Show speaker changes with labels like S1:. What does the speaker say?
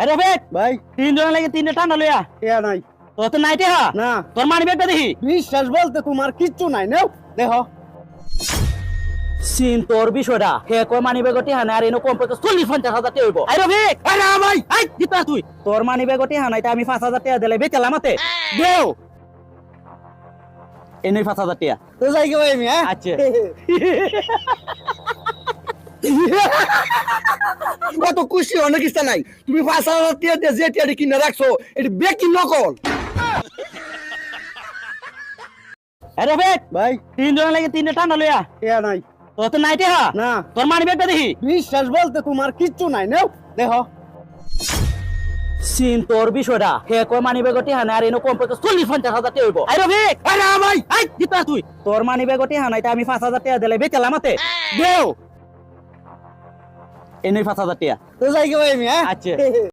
S1: আরে রফিক
S2: ভাই
S1: তিনজন লাগে তিনটে টানা লইয়া
S2: এ নাই
S1: তোর তো নাইতে হা
S2: না
S1: তোর মানি ব্যাগটা দেখি
S2: বিশ্বাস বলতে তোমার কিচ্ছু নাই নেও দেখো
S1: সিন তোর বিষয়টা হে কয় মানি ব্যাগটি হানা আর এনো কমপক্ষে 40-50 হাজার টাকা হইব আরে রফিক আরে ভাই আই দিতা তুই তোর মানি ব্যাগটি হানাইতে আমি 5,000 টাকা দিলে বেচালাম হাতে
S2: দেও
S1: এনে 5,000 টাকা
S2: তো যাই গে ভাই আমি হ্যাঁ
S1: আচ্ছা
S2: কত খুশি অনেক ইচ্ছা নাই তুমি 5,000 টাকা দিয়ে যে টিয়ারি কিনে রাখছো এটি বেকি নকল
S1: আরে রফিক
S2: ভাই
S1: তিনজন লাগে তিনটে টানা লইয়া
S2: এ নাই
S1: তোর তো নাইতে হা
S2: না
S1: তোর মানি ব্যাগটা দেখি
S2: বিশ্বাস বলতে তোমার কিচ্ছু নাই নেও দেখো
S1: সিন তোর বিষয়টা হে কয় মানি ব্যাগটি হানা আর এনো কমপক্ষে 40-50 হাজার টাকা হইব আরে রফিক আরে ভাই আই দিতা তুই তোর মানি ব্যাগটি হানাইতে আমি 5,000 টাকা দিলে বেচালাম হাতে
S2: দেও
S1: এনে 5,000 টাকা
S2: তো যাই গে ভাই আমি হ্যাঁ
S1: আচ্ছা